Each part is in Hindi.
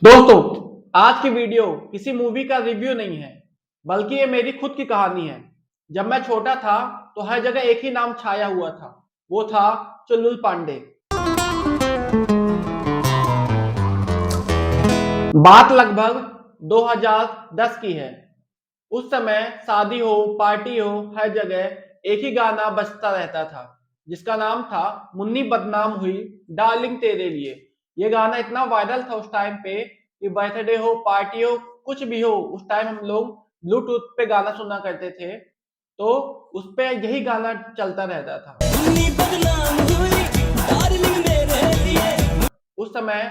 दोस्तों, आज की वीडियो किसी मूवी का रिव्यू नहीं है, बल्कि ये मेरी खुद की कहानी है। जब मैं छोटा था, तो हर जगह एक ही नाम छाया हुआ था। वो था चुलबुल पांडे। बात लगभग 2010 की है। उस समय शादी हो, पार्टी हो, हर जगह एक ही गाना बजता रहता था, जिसका नाम था मुन्नी बदनाम हुई डार्लिंग तेरे लिए। ये गाना इतना वायरल था उस टाइम पे कि बर्थडे हो, पार्टी हो, कुछ भी हो, उस टाइम हम लोग ब्लूटूथ पे गाना सुना करते थे, तो उस पे यही गाना चलता रहता था। मुन्नी बदनाम हुई डार्लिंग मेरे लिए। उस समय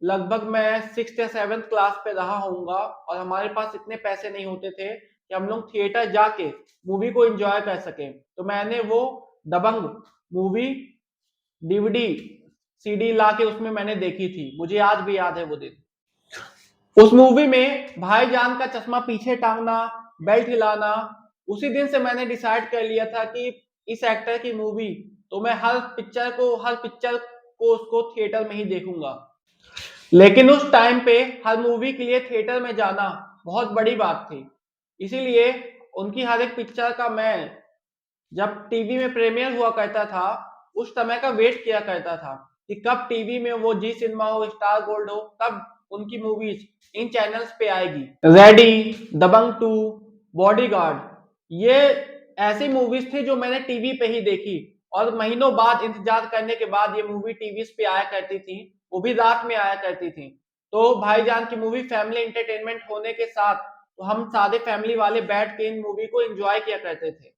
लगभग मैं 6th या 7th क्लास पे रहा होऊंगा, और हमारे पास इतने पैसे नहीं होते थे कि हम लोग थिएटर जाके मूवी को एंजॉय कर सकें। तो मैंने वो दबंग मूवी डीवीडी सीडी ला के उसमें मैंने देखी थी। मुझे आज भी याद है वो दिन। उस मूवी में भाईजान का चश्मा पीछे टांगना, बेल्ट हिलाना, उसी दिन से मैंने डिसाइड कर लिया था कि इस एक्टर की मूवी तो मैं हर पिक्चर को उसको थिएटर में ही देखूंगा। लेकिन उस टाइम पे हर मूवी के लिए थिएटर में जाना बहुत बड़ी बात थी। इसीलिए उनकी हर एक पिक्चर का मैं जब टीवी में प्रीमियर हुआ करता था, उस समय का वेट किया करता था कि कब टीवी में वो जी सिनेमा हो, स्टार गोल्ड हो, तब उनकी मूवीज इन चैनल्स पे आएगी। रेडी, दबंग 2, बॉडीगार्ड, ये ऐसी मूवीज थी जो मैंने टीवी पे ही देखी, और महीनों बाद इंतजार करने के बाद ये मूवी टीवीज पे आया करती थी, वो भी रात में आया करती थी। तो भाईजान की मूवी फैमिली एंटरटेनमेंट होने के साथ तो हम सारे फैमिली वाले बैठ के इन मूवी को एंजॉय किया करते थे।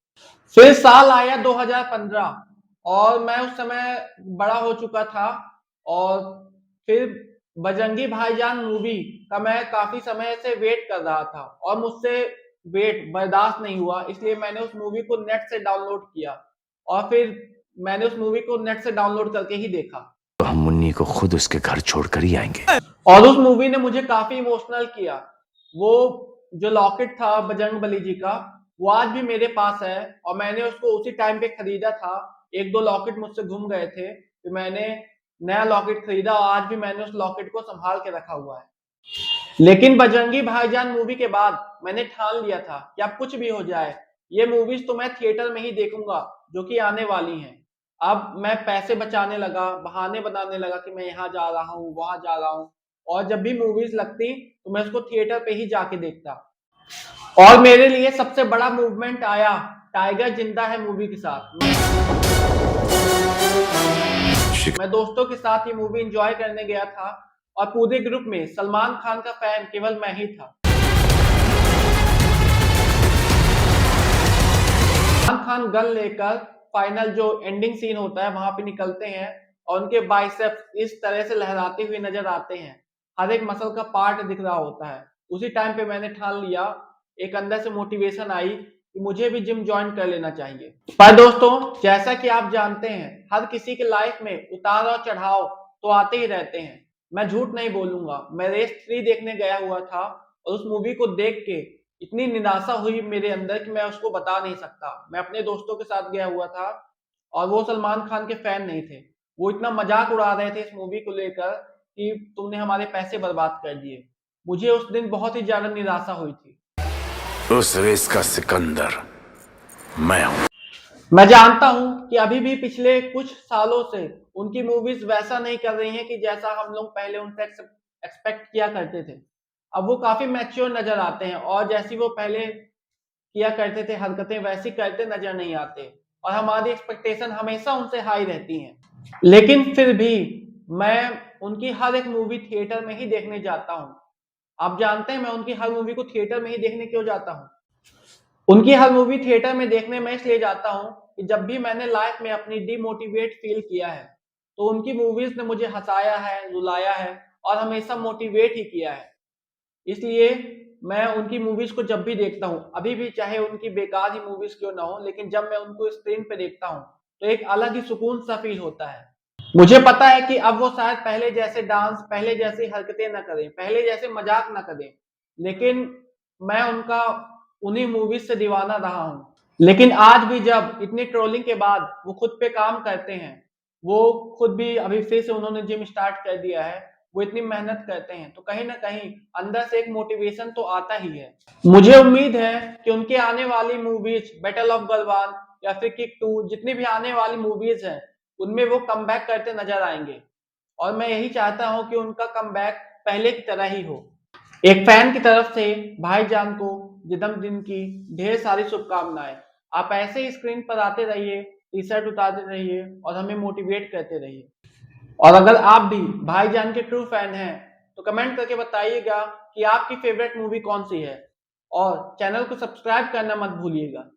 फिर साल आया 2015, और मैं उस समय बड़ा हो चुका था, और फिर बजरंगी भाईजान मूवी का मैं काफी समय से वेट कर रहा था, और मुझसे वेट बर्दाश्त नहीं हुआ। इसलिए मैंने उस मूवी को नेट से डाउनलोड किया, और फिर मैंने उस मूवी को नेट से डाउनलोड करके ही देखा। तो हम मुन्नी को खुद उसके घर छोड़कर ही आएंगे। और उस मूवी ने मुझे काफी इमोशनल किया। वो जो लॉकेट था बजरंगबली जी का, वो आज भी मेरे पास है, और मैंने उसको उसी टाइम पे खरीदा था। एक दो लॉकेट मुझसे घूम गए थे, तो मैंने नया लॉकेट खरीदा, और आज भी मैंने उस लॉकेट को संभाल के रखा हुआ है। लेकिन बजरंगी भाईजान मूवी के बाद मैंने ठान लिया था कि अब कुछ भी हो जाए, ये मूवीज तो मैं थिएटर में ही देखूंगा जो कि आने वाली हैं। अब मैं पैसे बचाने लगा, बहाने बनाने लगा कि मैं यहाँ जा रहा हूँ, वहां जा रहा हूँ, और जब भी मूवीज लगती तो मैं उसको थिएटर पे ही जाके देखता। और मेरे लिए सबसे बड़ा मूवमेंट आया टाइगर जिंदा है मूवी के साथ। मैं दोस्तों के साथ ये मूवी एंजॉय करने गया था, और पूरे ग्रुप में सलमान खान का फैन केवल मैं ही था। सलमान खान गन लेकर फाइनल जो एंडिंग सीन होता है वहां पे निकलते हैं, और उनके बाइसेप्स इस तरह से लहराते हुए नजर आते हैं, हर एक मसल का पार्ट दिख रहा होता है। उसी टाइम पे मैंने ठान लिया, एक अंदर से मोटिवेशन आई कि मुझे भी जिम ज्वाइन कर लेना चाहिए। पर दोस्तों, जैसा कि आप जानते हैं, हर किसी के लाइफ में उतार और चढ़ाव तो आते ही रहते हैं। मैं झूठ नहीं बोलूंगा, मैं रेस 3 देखने गया हुआ था, और उस मूवी को देख के इतनी निराशा हुई मेरे अंदर कि मैं उसको बता नहीं सकता। मैं अपने दोस्तों के साथ गया हुआ था, और वो सलमान खान के फैन नहीं थे। वो इतना मजाक उड़ा रहे थे इस मूवी को लेकर कि तुमने हमारे पैसे बर्बाद कर दिए। मुझे उस दिन बहुत ही ज्यादा निराशा हुई थी। उस रेस का सिकंदर मैं हूं। मैं जानता हूं कि अभी भी पिछले कुछ सालों से उनकी मूवीज वैसा नहीं कर रही हैं कि जैसा हम लोग पहले उनसे एक्सपेक्ट किया करते थे। अब वो काफी मैच्योर नजर आते हैं, और जैसी वो पहले किया करते थे हरकतें, वैसी करते नजर नहीं आते, और हमारी एक्सपेक्टेशन हमेशा उनसे हाई रहती हैं। लेकिन फिर भी मैं उनकी हर एक मूवी थिएटर में ही देखने जाता हूँ। आप जानते हैं मैं उनकी हर मूवी को थिएटर में ही देखने क्यों जाता हूँ? उनकी हर मूवी थिएटर में देखने में इसलिए जाता हूँ कि जब भी मैंने लाइफ में अपनी डिमोटिवेट फील किया है, तो उनकी मूवीज ने मुझे हंसाया है, रुलाया है, और हमेशा मोटिवेट ही किया है। इसलिए मैं उनकी मूवीज को जब भी देखता हूँ, अभी भी चाहे उनकी बेकार ही मूवीज क्यों ना हो, लेकिन जब मैं उनको स्क्रीन पे देखता हूँ तो एक अलग ही सुकून सा फील होता है। मुझे पता है कि अब वो शायद पहले जैसे डांस, पहले जैसी हरकतें ना करें, पहले जैसे मजाक ना करें, लेकिन मैं उनका उन्हीं मूवीज से दीवाना रहा हूँ। लेकिन आज भी जब इतनी ट्रोलिंग के बाद वो खुद पे काम करते हैं, वो खुद भी अभी फिर से उन्होंने जिम स्टार्ट कर दिया है, वो इतनी मेहनत करते हैं, तो कहीं ना कहीं अंदर से एक मोटिवेशन तो आता ही है। मुझे उम्मीद है कि उनके आने वाली मूवीज बैटल ऑफ गलवान या फिर किक 2, जितनी भी आने वाली मूवीज हैं, उनमें वो कमबैक करते नजर आएंगे। और मैं यही चाहता हूं कि उनका कमबैक पहले की तरह ही हो। एक फैन की तरफ से भाईजान को जन्मदिन की ढेर सारी शुभकामनाएं। आप ऐसे ही स्क्रीन पर आते रहिए, टी शर्ट उतारते रहिए और हमें मोटिवेट करते रहिए। और अगर आप भी भाईजान के ट्रू फैन हैं तो कमेंट करके बताइएगा कि आपकी फेवरेट मूवी कौन सी है, और चैनल को सब्सक्राइब करना मत भूलिएगा।